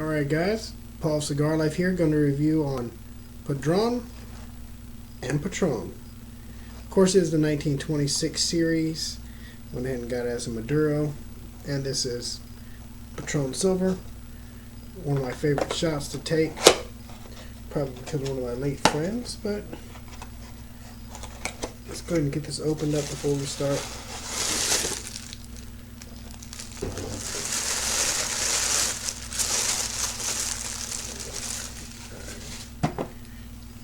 Alright guys, Paul Cigar Life here, going to review on Padron and Patron. Of course, it is the 1926 series. Went ahead and got it as a Maduro, and this is Patron Silver. One of my favorite shots to take, probably because of one of my late friends, but let's go ahead and get this opened up before we start.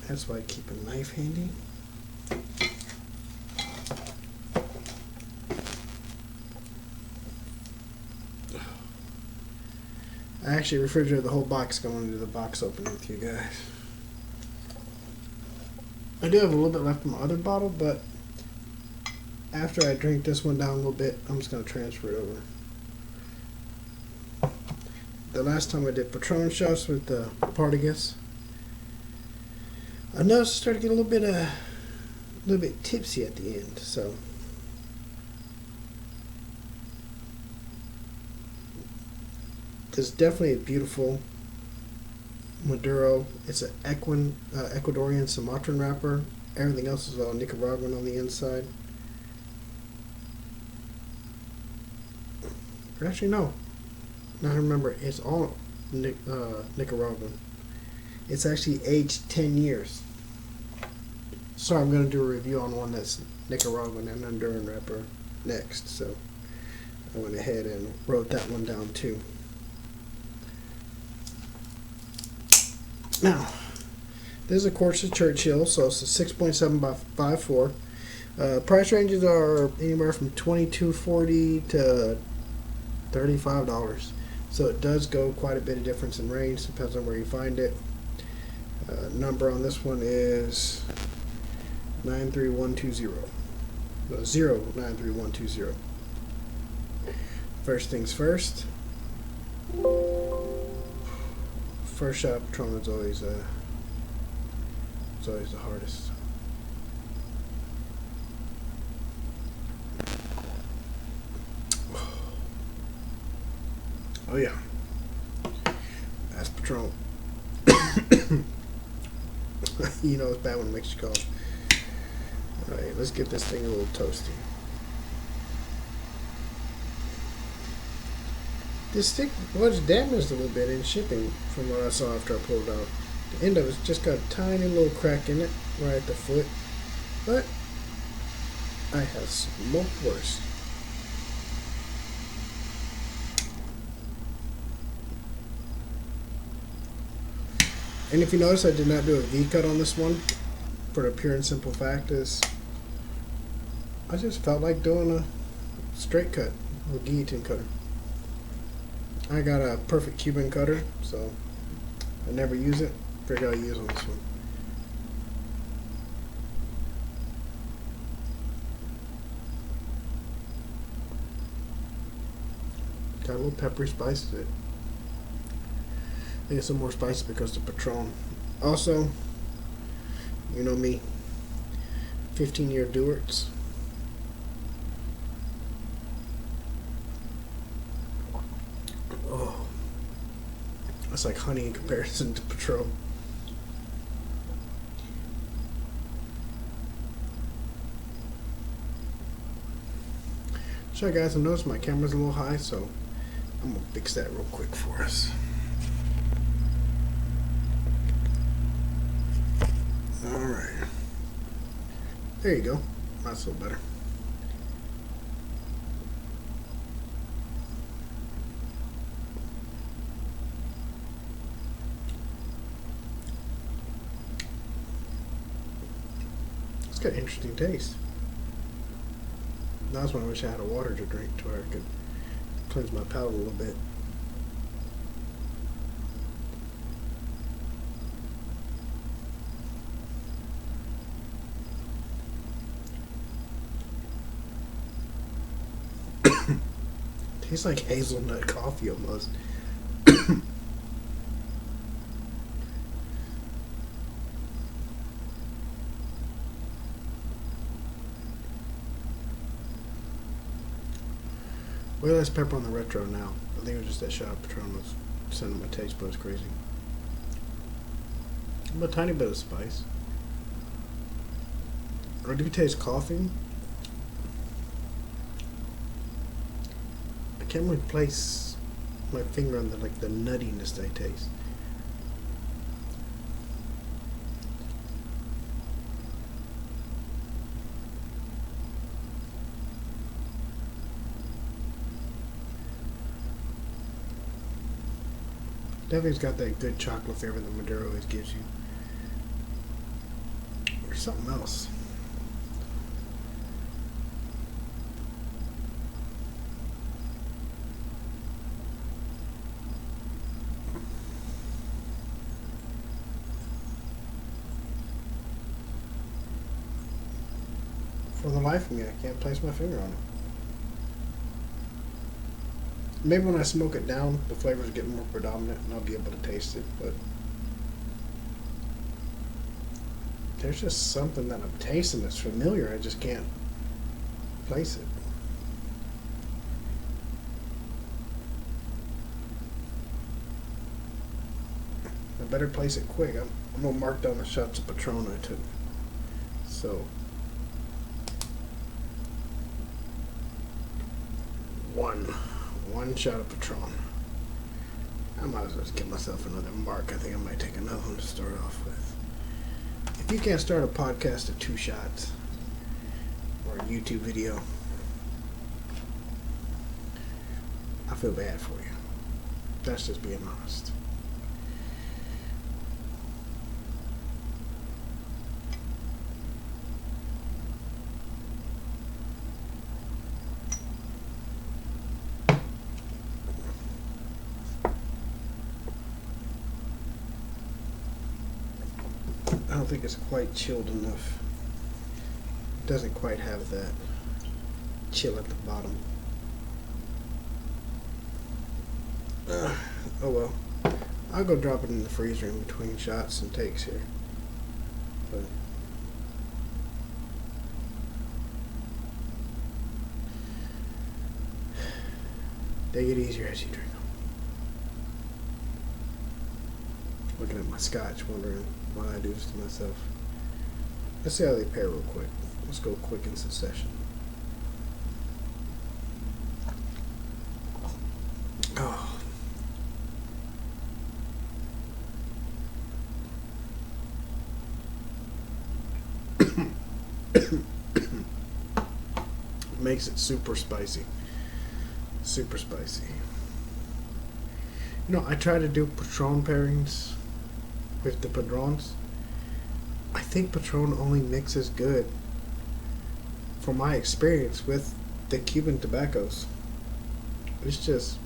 That's why I keep a knife handy. I actually refrigerated the whole box going into the box opening with you guys. I do have a little bit left in my other bottle, but after I drink this one down a little bit, I'm just going to transfer it over. The last time I did Patron shots with the Partagas, I noticed I started to get a little bit tipsy at the end, so it's definitely a beautiful Maduro. It's an Ecuadorian Sumatran wrapper. Everything else is all Nicaraguan on the inside. Or actually, no. Now I remember, it's all Nicaraguan. It's actually aged 10 years. So I'm going to do a review on one that's Nicaraguan and Honduran wrapper next. So I went ahead and wrote that one down too. Now, this is a quartz of Churchill, so it's a 6.7 by 5.4. Price ranges are anywhere from $22.40 to $35. So it does go quite a bit of difference in range, depends on where you find it. Number on this one is 93120. No, 093120. First things first. First shot of Patron is always the hardest. Oh yeah, that's Patron. You know it's bad when it makes you cough. Alright, let's get this thing a little toasty. This stick was damaged a little bit in shipping from what I saw after I pulled it out. The end of it's just got a tiny little crack in it right at the foot, but I have smoked worse. And if you notice, I did not do a V-cut on this one, for the pure and simple fact is I just felt like doing a straight cut, a guillotine cutter. I got a perfect Cuban cutter, so I never use it. Figured I'd use on this one. Got a little peppery spice to it. I think it's some more spicy because of the Patron. Also, you know me, 15-year Dewarts. Oh, that's like honey in comparison to Patron. So guys, I noticed my camera's a little high, so I'm gonna fix that real quick for us. Alright. There you go. That's a little better. It's got an interesting taste. That's when I wish I had a water to drink to where I could cleanse my palate a little bit. Tastes like hazelnut coffee almost. Way less pepper on the retro now. I think it was just that shot of Patron was sending my taste buds crazy. A tiny bit of spice. I do taste coffee. I can't really place my finger on the nuttiness that I taste. Definitely's got that good chocolate flavor that Maduro always gives you. Or something else. For the life of me, I can't place my finger on it. Maybe when I smoke it down, the flavors get more predominant and I'll be able to taste it, but there's just something that I'm tasting that's familiar. I just can't place it. I better place it quick. I'm going to mark down the shots of Patron I took. So, one shot of Patron. I might as well just give myself another mark. I think I might take another one to start off with. If you can't start a podcast at 2 shots, or a YouTube video, I feel bad for you. That's just being honest. I don't think it's quite chilled enough. It doesn't quite have that chill at the bottom. Oh well. I'll go drop it in the freezer in between shots and takes here. But they get easier as you drink them. Looking at my scotch, wondering why I do this to myself. Let's see how they pair real quick. Let's go quick in succession. Oh. Makes it super spicy. Super spicy. You know, I try to do Patron pairings with the Padrons. I think Patron only mixes good, from my experience with the Cuban tobaccos. It's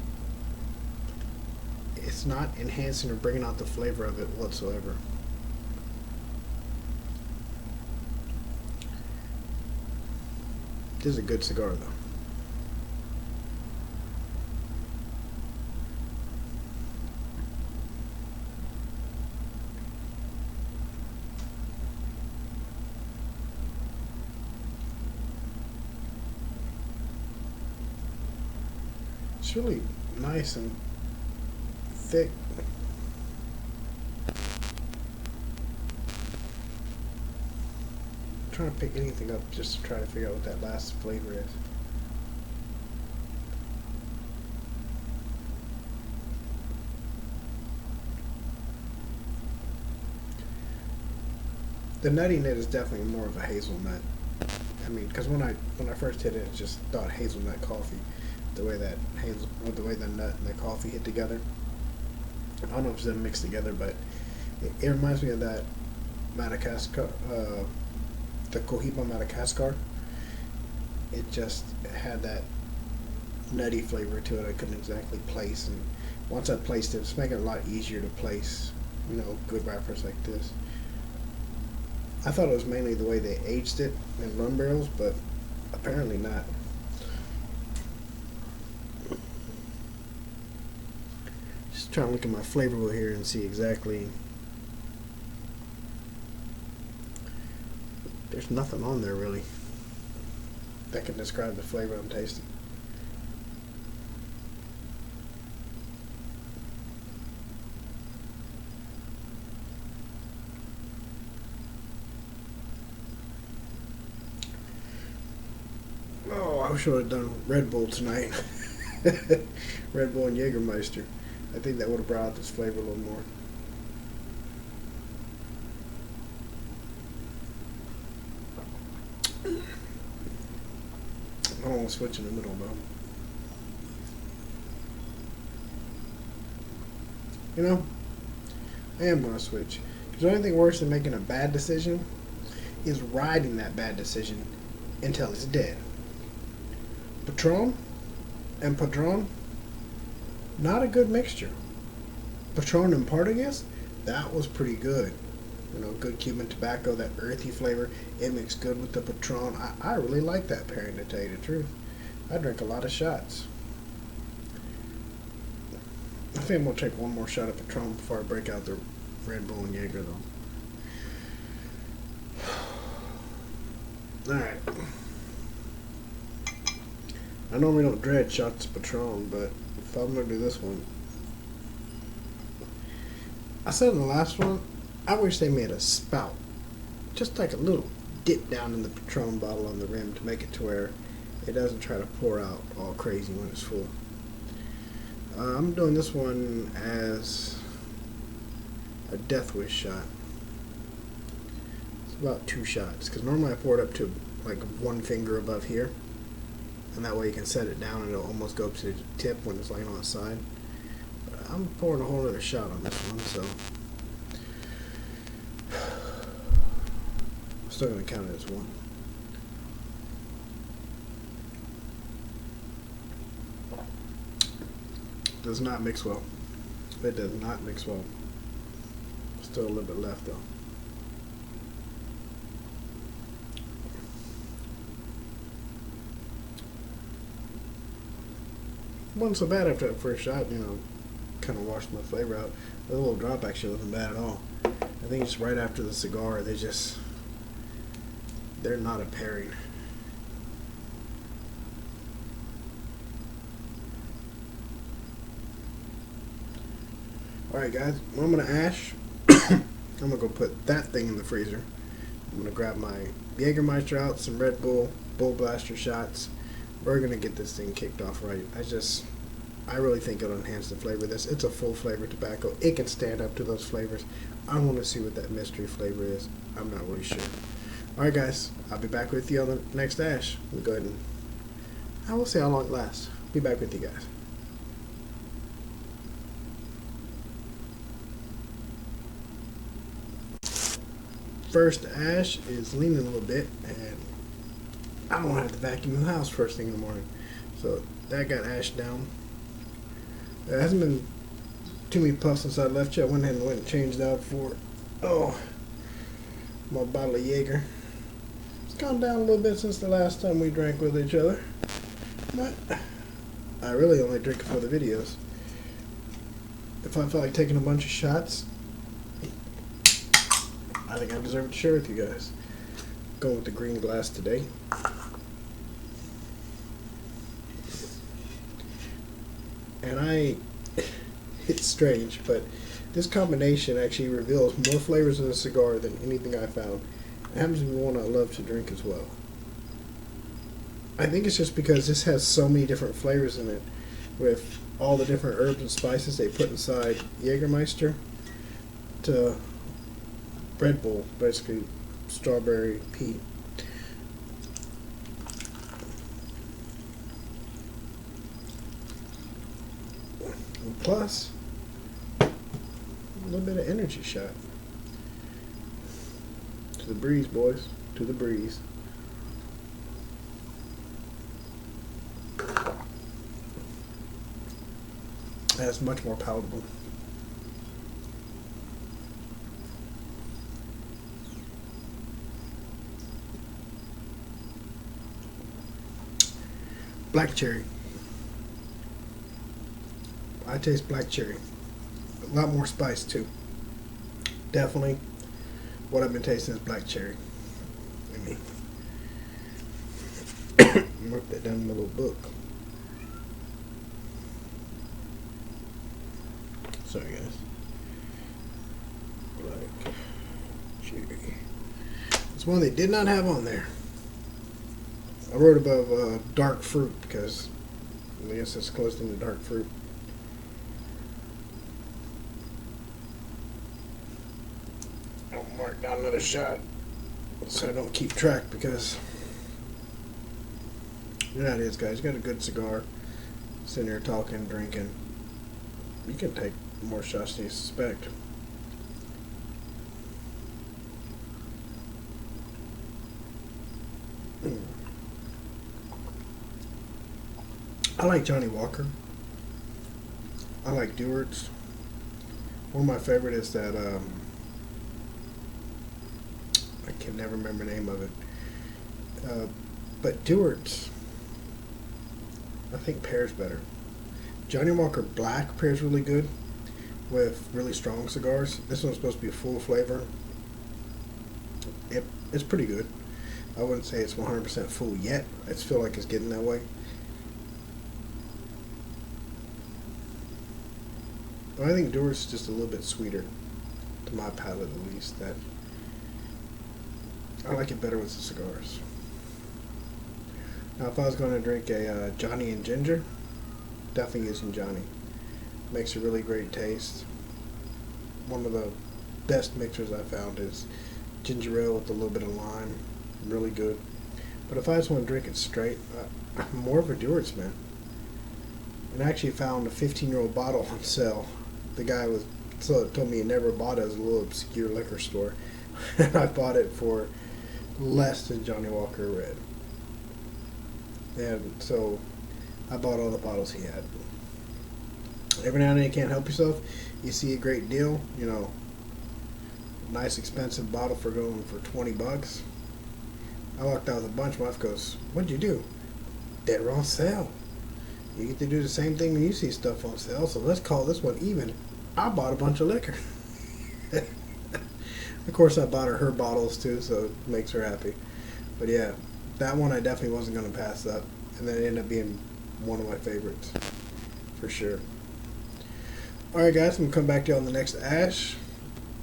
not enhancing or bringing out the flavor of it whatsoever. This is a good cigar though. It's really nice and thick. I'm trying to pick anything up just to try to figure out what that last flavor is. The nuttiness is definitely more of a hazelnut. I mean, because when I first hit it, I just thought hazelnut coffee. The way the nut and the coffee hit together. I don't know if it's them mixed together, but it reminds me of that Madagascar, the Cohiba Madagascar. It just had that nutty flavor to it. I couldn't exactly place, and once I placed it, it's making it a lot easier to place, you know, good wrappers like this. I thought it was mainly the way they aged it in rum barrels, but apparently not. Just trying to look at my flavor wheel here and see exactly. There's nothing on there really that can describe the flavor I'm tasting. I should have done Red Bull tonight. Red Bull and Jägermeister. I think that would have brought out this flavor a little more. I don't want to switch in the middle though. You know, I am going to switch. Because the only thing worse than making a bad decision is riding that bad decision until it's dead. Patron and Padron, not a good mixture. Patron and Partagas, that was pretty good. You know, good Cuban tobacco, that earthy flavor. It mixed good with the Patron. I really like that pairing, to tell you the truth. I drink a lot of shots. I think I'm going to take one more shot of Patron before I break out the Red Bull and Jaeger, though. Alright. I normally don't dread shots of Patron, but if I'm going to do this one, I said in the last one, I wish they made a spout. Just like a little dip down in the Patron bottle on the rim to make it to where it doesn't try to pour out all crazy when it's full. I'm doing this one as a Death Wish shot. It's about 2 shots, because normally I pour it up to like 1 finger above here, and that way you can set it down and it'll almost go up to the tip when it's laying on the side. But I'm pouring a whole other shot on this one, so I'm still going to count it as 1. Does not mix well. It does not mix well. Still a little bit left though. Wasn't so bad after that first shot, you know, kind of washed my flavor out. The little drop actually wasn't bad at all. I think it's right after the cigar, they're not a pairing. Alright guys, well, I'm going to ash. I'm going to go put that thing in the freezer. I'm going to grab my Jägermeister out, some Red Bull, Bull Blaster shots. We're going to get this thing kicked off right. I really think it'll enhance the flavor of this. It's a full flavor tobacco. It can stand up to those flavors. I want to see what that mystery flavor is. I'm not really sure. Alright guys, I'll be back with you on the next ash. We'll go ahead and I will see how long it lasts. Be back with you guys. First ash is leaning a little bit, and I don't have to vacuum the house first thing in the morning, so that got ashed down. There hasn't been too many puffs since I left you. I went ahead and changed out for my bottle of Jaeger. It's gone down a little bit since the last time we drank with each other, but I really only drink it for the videos. If I felt like taking a bunch of shots, I think I deserve to share with you guys. Going with the green glass today. And it's strange, but this combination actually reveals more flavors in a cigar than anything I found. It happens to be one I love to drink as well. I think it's just because this has so many different flavors in it, with all the different herbs and spices they put inside Jägermeister to Red Bull, basically strawberry, peat. And plus, a little bit of energy shot. To the breeze, boys. To the breeze. That's much more palatable. Black cherry. I taste black cherry. A lot more spice too. Definitely what I've been tasting is black cherry. Let me mark that down in the little book. Sorry guys. Black cherry. It's one they did not have on there. I wrote above dark fruit because I guess it's close to the dark fruit. I'll mark down another shot so I don't keep track because you know how it is, guys. You got a good cigar, sitting here talking, drinking. You can take more shots than you suspect. I like Johnny Walker. I like Dewart's. One of my favorite is that I can never remember the name of it. But Dewart's, I think pairs better. Johnny Walker Black pairs really good with really strong cigars. This one's supposed to be a full flavor. It's pretty good. I wouldn't say it's 100% full yet. I just feel like it's getting that way. But I think Dewart's is just a little bit sweeter, to my palate at least. That I like it better with the cigars. Now, if I was going to drink a Johnny and Ginger, definitely using Johnny. Makes a really great taste. One of the best mixers I found is ginger ale with a little bit of lime. Really good. But if I just want to drink it straight, I'm more of a Dewart's man. And I actually found a 15-year-old bottle on sale. The guy told me he never bought it at a little obscure liquor store. And I bought it for less than Johnny Walker Red. And so I bought all the bottles he had. Every now and then you can't help yourself. You see a great deal, you know, nice expensive bottle for going for 20 bucks. I walked out with a bunch. My wife goes, "What'd you do?" "They were on sale. You get to do the same thing when you see stuff on sale, so let's call this one even." I bought a bunch of liquor. Of course, I bought her bottles too, so it makes her happy. But yeah, that one I definitely wasn't going to pass up, and then it ended up being one of my favorites for sure. Alright guys, I'm going to come back to you on the next ash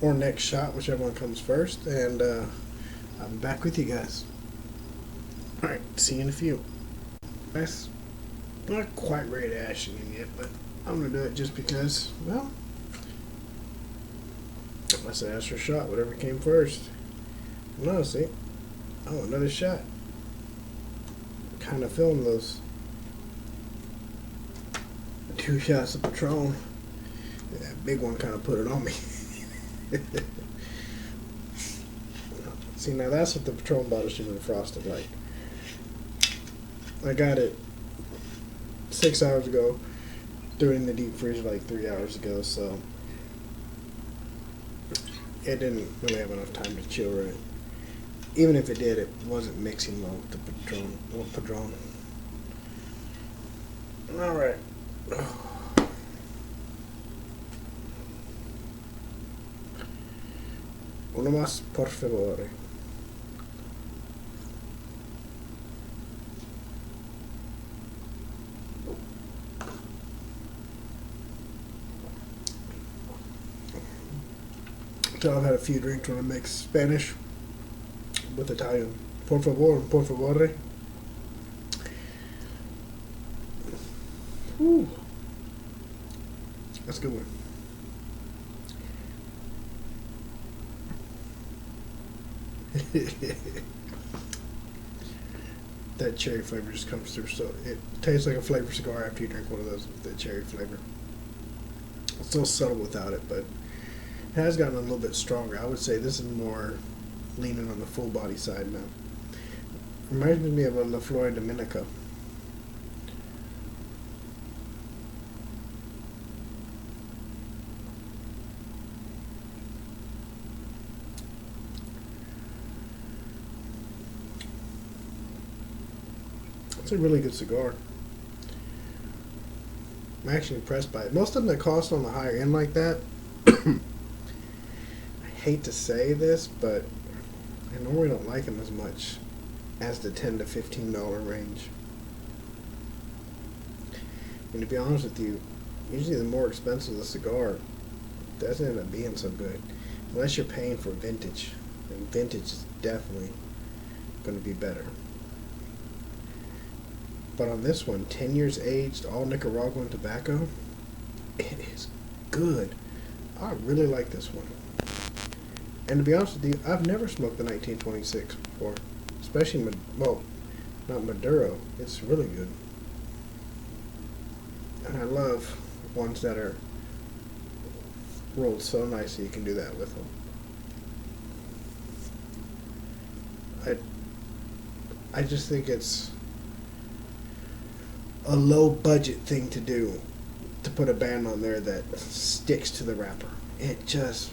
or next shot, whichever one comes first, and I'm back with you guys. Alright, see you in a few. Guys, not quite ready to ash it yet, but I'm going to do it just because, well, let's ash or shot, whatever came first. No, see? Oh, another shot. Kind of feeling those 2 shots of Patron. That big one kind of put it on me. See, now that's what the Patron bottle should have been frosted like. I got it 6 hours ago, threw it in the deep freezer like 3 hours ago, so it didn't really have enough time to chill right. Even if it did, it wasn't mixing well with the Padron. Alright. Uno más, por favor. So I've had a few drinks when I mix Spanish with Italian. Por favor, por favore. Ooh. That's a good one. That cherry flavor just comes through, so it tastes like a flavored cigar after you drink one of those with that cherry flavor. It's still subtle without it, but it has gotten a little bit stronger. I would say this is more leaning on the full body side now. Reminds me of a La Flor Dominica. It's a really good cigar. I'm actually impressed by it. Most of them that cost on the higher end like that, I hate to say this, but I normally don't like them as much as the $10 to $15 range. And to be honest with you, usually the more expensive the cigar, it doesn't end up being so good. Unless you're paying for vintage. And vintage is definitely going to be better. But on this one, 10 years aged, all Nicaraguan tobacco, it is good. I really like this one. And to be honest with you, I've never smoked the 1926 before. Especially, well, not Maduro. It's really good. And I love ones that are rolled so nice that you can do that with them. I just think it's a low budget thing to do, to put a band on there that sticks to the wrapper. It just,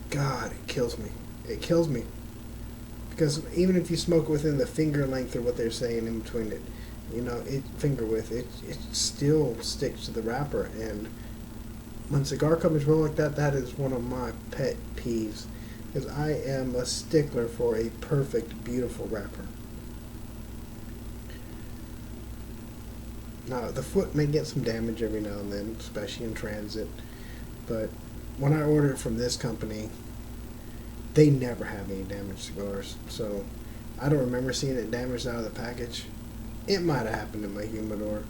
God, it kills me. It kills me. Because even if you smoke within the finger length or what they're saying in between it, you know, finger width, it still sticks to the wrapper. And when cigar companies roll like that, that is one of my pet peeves. Because I am a stickler for a perfect, beautiful wrapper. Now, the foot may get some damage every now and then, especially in transit. But when I order it from this company, they never have any damaged cigars. So I don't remember seeing it damaged out of the package. It might have happened in my humidor.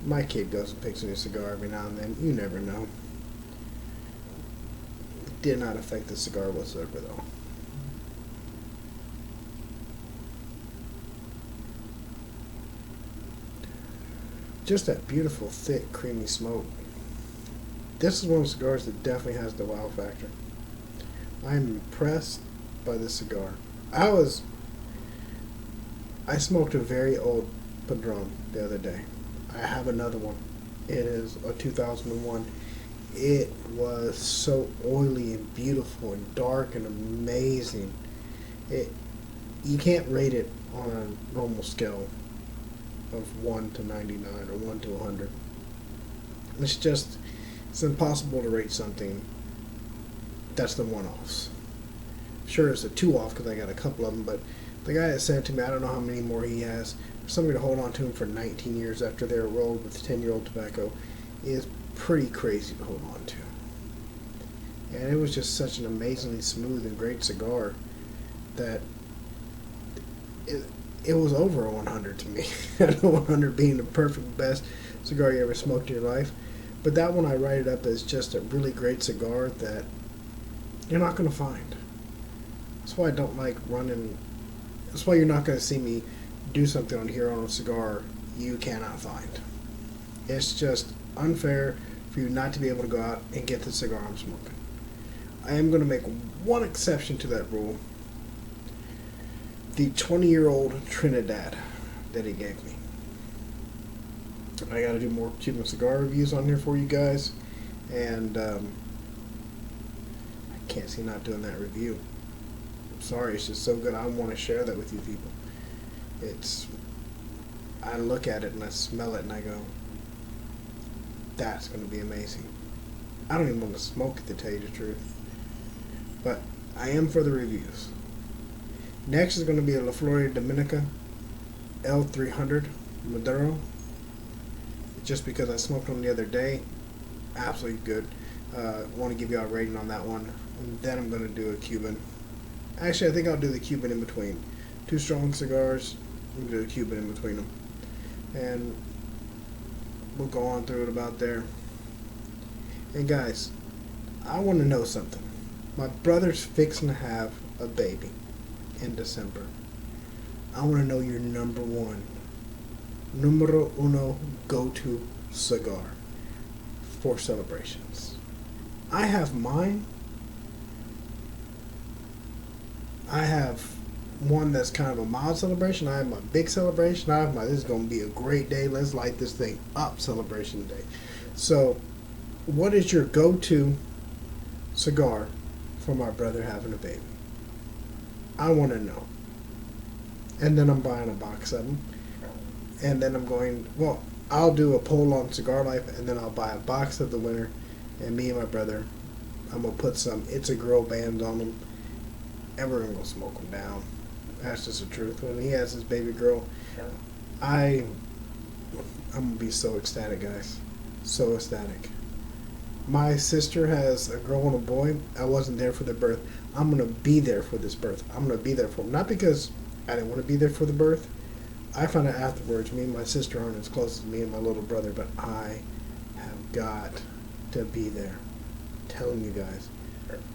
My kid goes and picks a new cigar every now and then. You never know. It did not affect the cigar whatsoever, though. Just that beautiful, thick, creamy smoke. This is one of the cigars that definitely has the wow factor. I am impressed by this cigar. I smoked a very old Padron the other day. I have another one. It is a 2001. It was so oily and beautiful and dark and amazing. You can't rate it on a normal scale of 1 to 99 or 1 to 100. It's impossible to rate something that's the one-offs. Sure, it's a two-off because I got a couple of them, but the guy that sent it to me, I don't know how many more he has. For somebody to hold on to him for 19 years after they were rolled with 10-year-old tobacco is pretty crazy to hold on to. And it was just such an amazingly smooth and great cigar that it was over a 100 to me. 100 being the perfect best cigar you ever smoked in your life. But that one I write it up as just a really great cigar that you're not going to find. That's why I don't like running. That's why you're not going to see me do something on here on a cigar you cannot find. It's just unfair for you not to be able to go out and get the cigar I'm smoking. I am going to make one exception to that rule. The 20-year-old Trinidad that he gave me. I got to do more Cuban cigar reviews on here for you guys, and I can't see not doing that review. I'm sorry, it's just so good. I want to share that with you people. I look at it and I smell it and I go, that's going to be amazing. I don't even want to smoke it, to tell you the truth, but I am for the reviews. Next is going to be a La Florida Dominica L300 Maduro. Just because I smoked one the other day, absolutely good. Want to give you a rating on that one. And then I'm going to do a Cuban. Actually, I think I'll do the Cuban in between. Two strong cigars, I'm going to do a Cuban in between them. And we'll go on through it about there. And guys, I want to know something. My brother's fixing to have a baby in December. I want to know your numero uno go-to cigar for celebrations. I have mine. I have one that's kind of a mild celebration. I have my big celebration. I have my, this is going to be a great day, let's light this thing up celebration day. So, what is your go-to cigar for my brother having a baby? I want to know. And then I'm buying a box of them. And then I'm going, well, I'll do a poll on Cigar Life, and then I'll buy a box of the winner. And me and my brother, I'm going to put some It's a Girl bands on them. And we're going to go smoke them down. That's just the truth. When he has his baby girl, I'm going to be so ecstatic, guys. So ecstatic. My sister has a girl and a boy. I wasn't there for the birth. I'm going to be there for this birth. I'm going to be there for them. Not because I didn't want to be there for the birth, I found out afterwards, me and my sister aren't as close as me and my little brother, but I have got to be there. I'm telling you guys,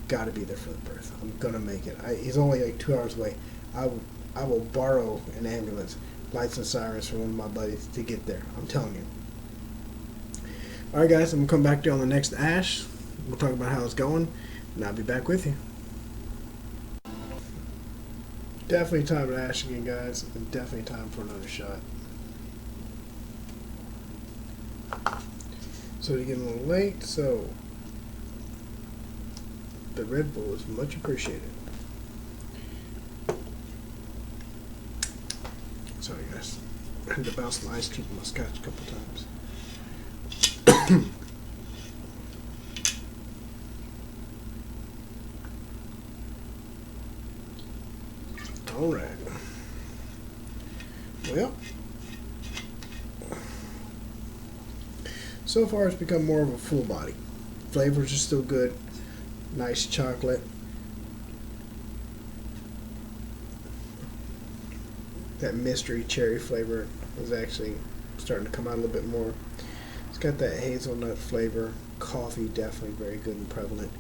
got to be there for the birth. I'm gonna make it. He's only like 2 hours away. I will borrow an ambulance, lights and sirens from one of my buddies to get there. I'm telling you. Alright guys, I'm gonna come back to you on the next ash. We'll talk about how it's going, and I'll be back with you. Definitely time to ash again, guys, and definitely time for another shot. So you're getting a little late, so the Red Bull is much appreciated. Sorry guys, I had to bounce my ice cube in my scotch a couple times. Alright. Well, so far it's become more of a full body. Flavors are still good. Nice chocolate. That mystery cherry flavor is actually starting to come out a little bit more. It's got that hazelnut flavor. Coffee, definitely very good and prevalent.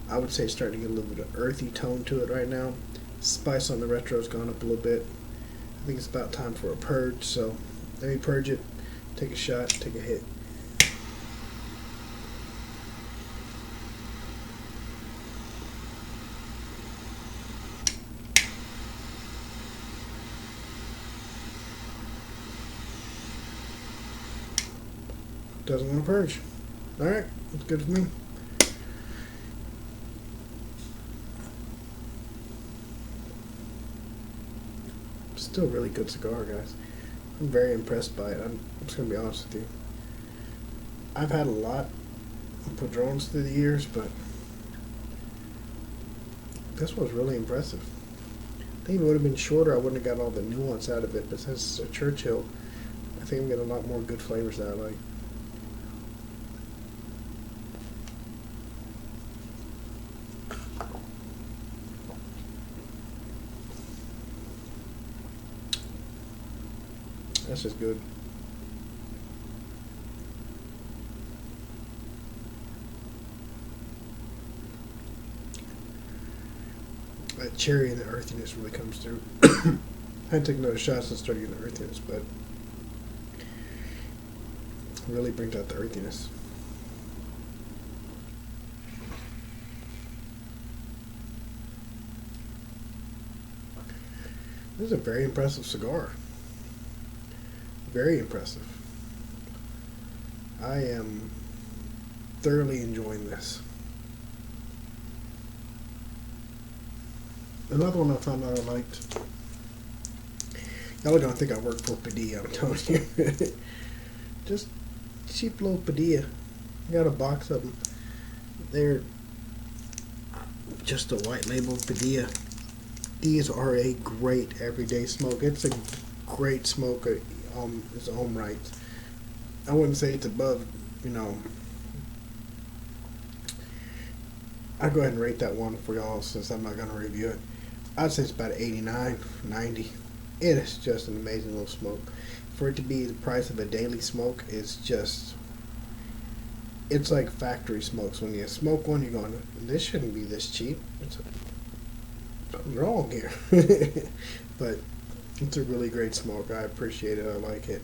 I would say it's starting to get a little bit of earthy tone to it right now. Spice on the retro has gone up a little bit. I think it's about time for a purge, so let me purge it, take a shot, take a hit. Doesn't want to purge. Alright, that's good for me. Still a really good cigar, guys. I'm very impressed by it. I'm just going to be honest with you. I've had a lot of Padrons through the years, but this was really impressive. I think if it would have been shorter, I wouldn't have got all the nuance out of it, but since it's a Churchill, I think I'm getting a lot more good flavors that I like. That's just good. That cherry and the earthiness really comes through. I had to take another shot since starting getting the earthiness, but it really brings out the earthiness. This is a very impressive cigar. Very impressive. I am thoroughly enjoying this. Another one I found out I liked. Y'all don't think I work for Padilla, I'm telling you. Just cheap little Padilla. I got a box of them. They're just a white label Padilla. These are a great everyday smoke. It's a great smoke. Its own right. I wouldn't say it's above, you know. I'll go ahead and rate that one for y'all since I'm not going to review it. I'd say it's about 89, 90. It is just an amazing little smoke. For it to be the price of a daily smoke is just, it's like factory smokes. When you smoke one, you're going, this shouldn't be this cheap. Something's wrong here. But it's a really great smoke. I appreciate it. I like it.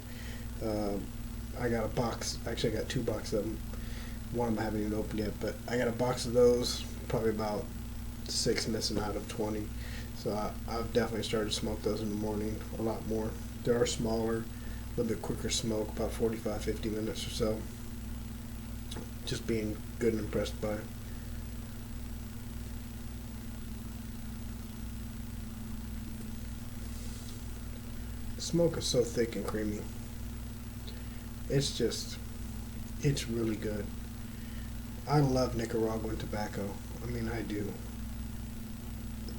I got a box. Actually, I got 2 boxes of them. One of them I haven't even opened yet, but I got a box of those. Probably about 6 missing out of 20. So I've definitely started to smoke those in the morning a lot more. They are smaller, a little bit quicker smoke, about 45-50 minutes or so. Just being good and impressed by it. Smoke is so thick and creamy. It's really good. I love Nicaraguan tobacco. I mean, I do.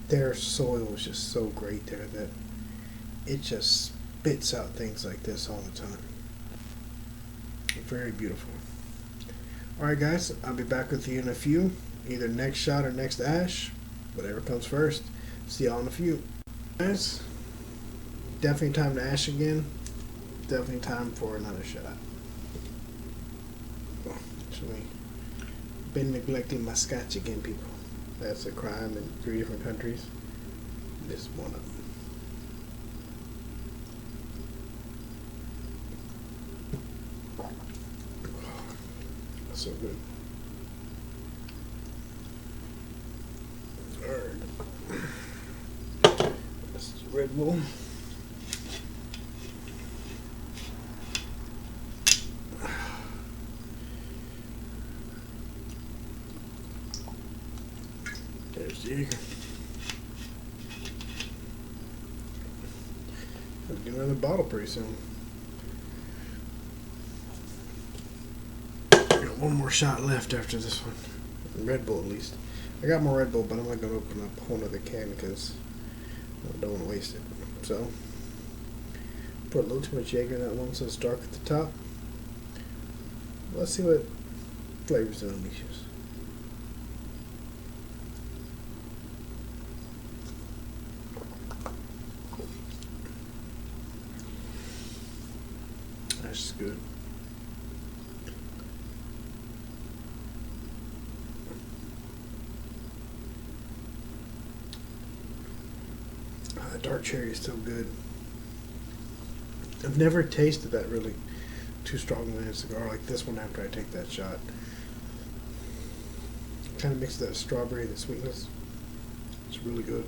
Their soil is just so great there that it just spits out things like this all the time. Very beautiful. Alright guys, I'll be back with you in a few. Either next shot or next ash. Whatever comes first. See y'all in a few. Guys, definitely time to ash again. Definitely time for another shot. Actually, been neglecting my scotch again, people. That's a crime in 3 different countries. This is one of them. So good. Alright. This is Red Bull. There's Jaeger. I'll get another bottle pretty soon. One more shot left after this one. Red Bull, at least. I got more Red Bull, but I'm not going to open up a whole other can because I don't want to waste it. So, put a little too much Jaeger in that one so it's dark at the top. Let's see what flavors it unleashes. That's just good. Dark cherry is still good. I've never tasted that really too strongly in a cigar like this one after I take that shot. Kind of mixes that strawberry and the sweetness. It's really good.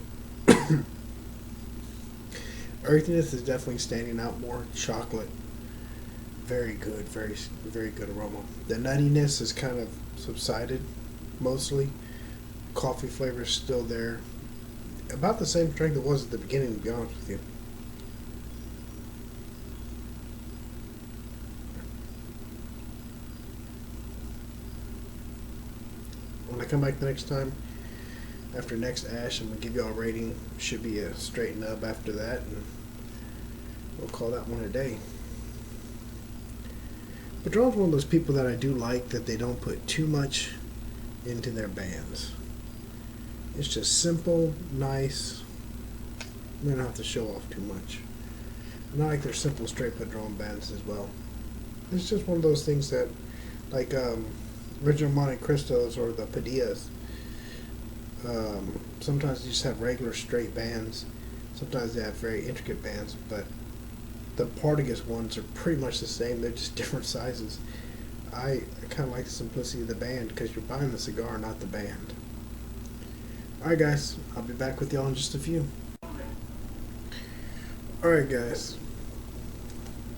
Earthiness is definitely standing out more. Chocolate, very good, very good aroma. The nuttiness is kind of subsided mostly. Coffee flavor is still there. About the same strength it was at the beginning, to be honest with you. When I come back the next time, after next ash, I'm going to give y'all a rating. Should be a straight nub after that, and we'll call that one a day. Padron's one of those people that I do like, that they don't put too much into their bands. It's just simple, nice. They don't have to show off too much. And I like their simple, straight Padron bands as well. It's just one of those things that, like original Monte Cristos or the Padillas, sometimes they just have regular straight bands. Sometimes they have very intricate bands, but the Partagas ones are pretty much the same. They're just different sizes. I kind of like the simplicity of the band because you're buying the cigar, not the band. Alright guys, I'll be back with y'all in just a few. Alright guys,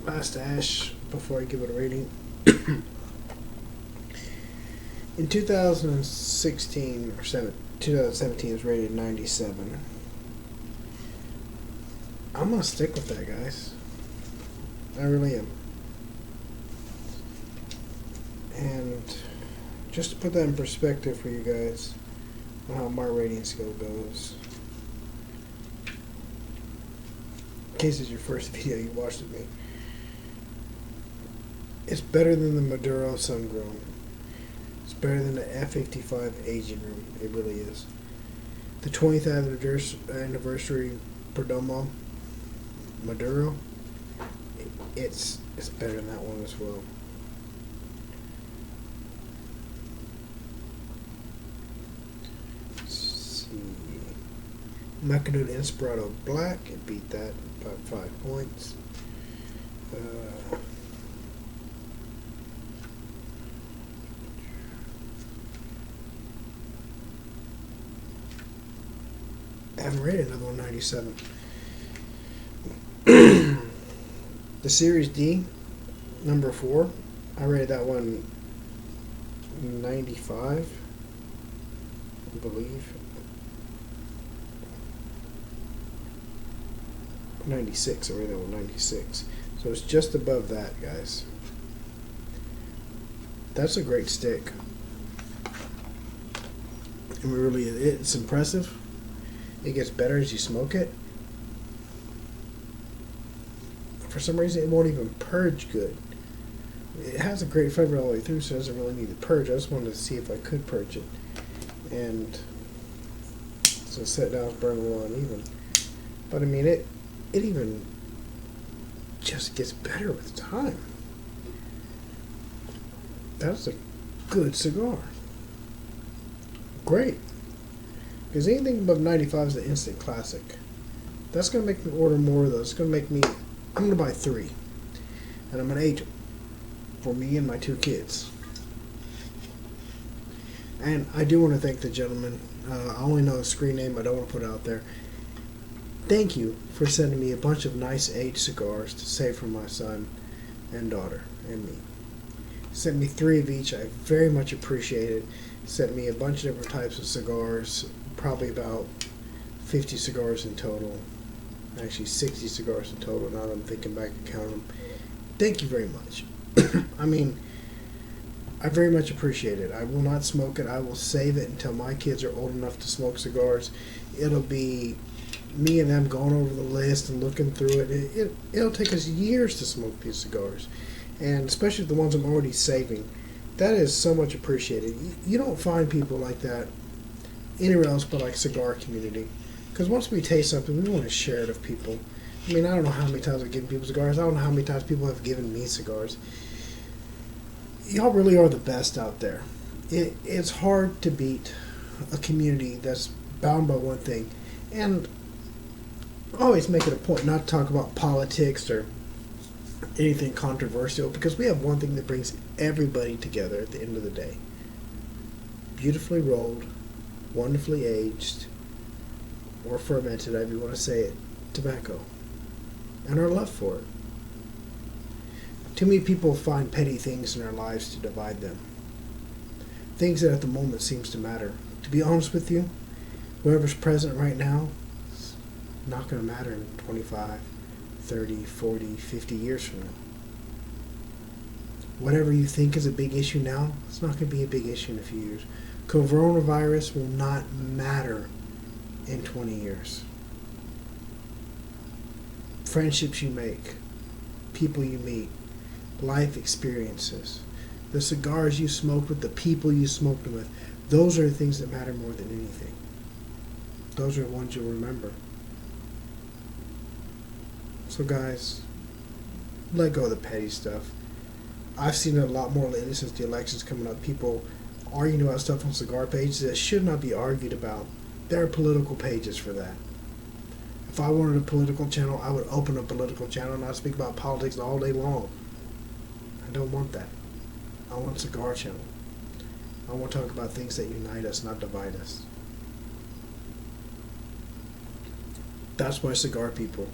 last ash before I give it a rating. In 2016 or 2017 it was rated 97. I'm gonna stick with that, guys. I really am. And just to put that in perspective for you guys, how my rating scale goes. In case it's your first video you watched with me. It's better than the Maduro Sun-Grown. It's better than the F55 Aging Room. It really is. The 20th anniversary Perdomo Maduro. It's better than that one as well. Macanudo Inspirato Black, it beat that by 5 points. I haven't rated another one 97. The Series D, number 4, I rated that one 95, I believe. 96, I rated that one 96. So it's just above that, guys. That's a great stick. And really, it's impressive. It gets better as you smoke it. For some reason, it won't even purge good. It has a great flavor all the way through, so it doesn't really need to purge. I just wanted to see if I could purge it. And so set down, it's burning a little uneven. But I mean, it even just gets better with time. That's a good cigar. Great. Because anything above 95 is an instant classic. That's going to make me order more of those. It's going to make me, I'm going to buy 3. And I'm going to age them for me and my 2 kids. And I do want to thank the gentleman. I only know his screen name. I don't want to put it out there. Thank you for sending me a bunch of nice aged cigars to save for my son and daughter and me. Sent me 3 of each. I very much appreciate it. Sent me a bunch of different types of cigars. Probably about 50 cigars in total. Actually 60 cigars in total now that I'm thinking back and counting them. Thank you very much. I mean, I very much appreciate it. I will not smoke it. I will save it until my kids are old enough to smoke cigars. It'll be me and them going over the list and looking through it. It'll take us years to smoke these cigars. And especially the ones I'm already saving. That is so much appreciated. You don't find people like that anywhere else but like cigar community. Because once we taste something, we want to share it with people. I mean, I don't know how many times I've given people cigars. I don't know how many times people have given me cigars. Y'all really are the best out there. It's hard to beat a community that's bound by one thing. And I always make it a point not to talk about politics or anything controversial, because we have one thing that brings everybody together at the end of the day. Beautifully rolled, wonderfully aged, or fermented, however you want to say it, tobacco. And our love for it. Too many people find petty things in their lives to divide them. Things that at the moment seems to matter. To be honest with you, whoever's present right now is not going to matter in 25, 30, 40, 50 years from now. Whatever you think is a big issue now, it's not going to be a big issue in a few years. Coronavirus will not matter in 20 years. Friendships you make, people you meet, life experiences, the cigars you smoked with, the people you smoked them with, those are the things that matter more than anything. Those are the ones you'll remember. So guys, let go of the petty stuff. I've seen it a lot more lately since the election's coming up. People arguing about stuff on cigar pages that should not be argued about. There are political pages for that. If I wanted a political channel, I would open a political channel and I'd speak about politics all day long. I don't want that. I want a cigar channel. I want to talk about things that unite us, not divide us. That's why cigar people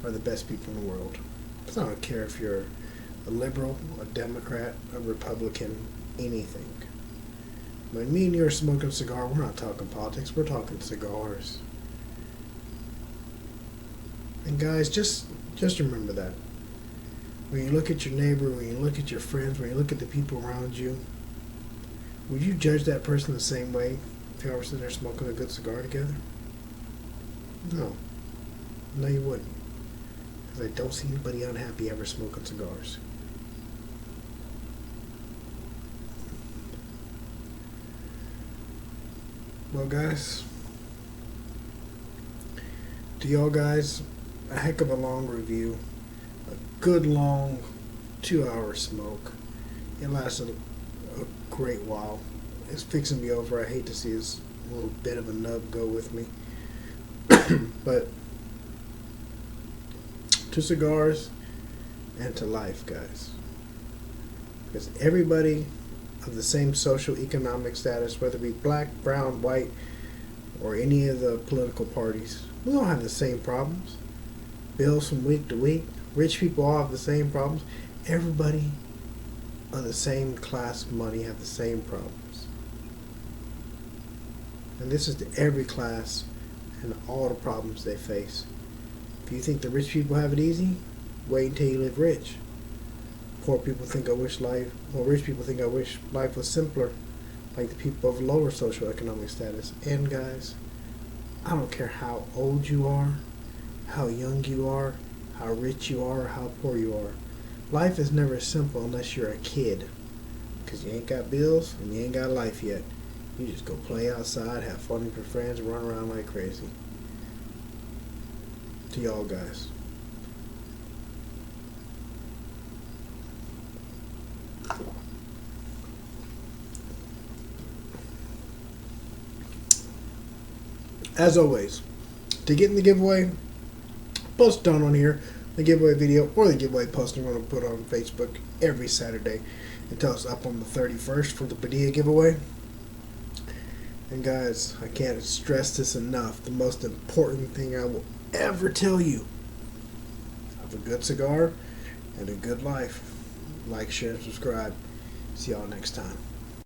are the best people in the world. I don't care if you're a liberal, a Democrat, a Republican, anything. When me and you are smoking a cigar, we're not talking politics, we're talking cigars. And guys, just remember that. When you look at your neighbor, when you look at your friends, when you look at the people around you, would you judge that person the same way if y'all were sitting there smoking a good cigar together? No. No, you wouldn't. Because I don't see anybody unhappy ever smoking cigars. Well, guys, to y'all guys, a heck of a long review. A good long 2-hour smoke. It lasted a great while. It's fixing me over. I hate to see this little bit of a nub go with me. But to cigars and to life, guys. Because everybody of the same social economic status, whether it be black, brown, white, or any of the political parties, we all have the same problems. Bills from week to week. Rich people all have the same problems. Everybody of the same class of money have the same problems. And this is to every class and all the problems they face. If you think the rich people have it easy, wait until you live rich. Poor people think rich people think I wish life was simpler, like the people of lower socioeconomic status. And guys, I don't care how old you are, how young you are, how rich you are, or how poor you are. Life is never simple unless you're a kid. Because you ain't got bills and you ain't got life yet. You just go play outside, have fun with your friends, run around like crazy. To y'all guys, As always, to get in the giveaway, post down on here the giveaway video or the giveaway post I'm going to put on Facebook every Saturday until it's up on the 31st for the Padilla giveaway. And guys, I can't stress this enough. The most important thing I will ever tell you: have a good cigar and a good life. Like, share, and subscribe. See y'all next time.